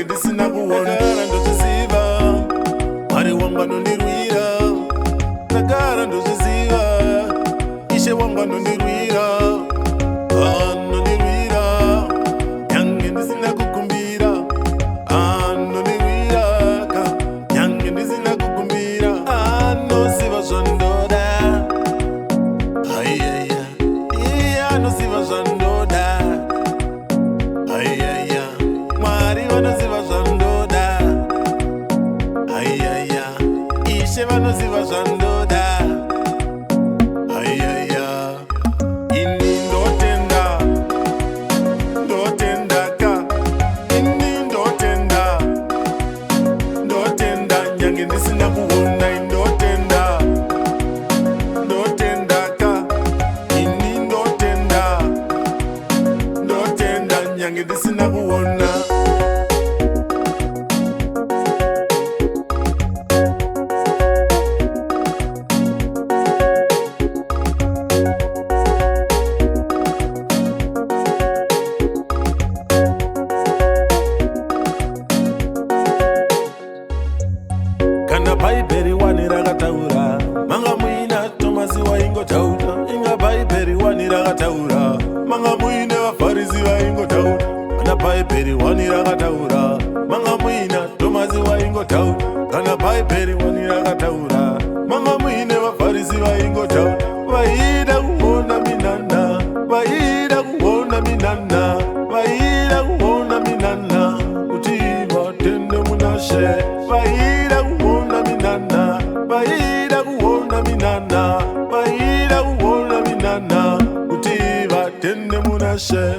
ndisina kuona ndozviziva Mwari wangu anondirwira ndagara ndozviziva Ishe wangu anondirwira anondirwira nyange ndisina kukumbira anondirwira nyange ndisina kukumbira anoziva zvandoda ayaya iye anoziva zvandoda ayaya Mwari vanoziva zvandoda ayaya Ishe vanoziva zvandoda ayaya ini ndotenda ndotendaka ini ndotenda nyange ndisina kuona ndotendaka ini ndotenda nyange ndisina kuona Kana Bhaibheri wani rakataura manga muina Tomasi waingotaura inga Bhaibheri wani rakataura manga muine vaFarisi vaingotaura kana Bhaibheri wani rakataura manga muina Tomasi waingotaura kana Bhaibheri wani rakataura manga muine vaFarisi vaingotaura vaida kuona minana vaida kuona minana vaida kuona minana kuti vatende munashe vaida kuona minana vaida kuona minana vaida kuona minana kuti vatende munashe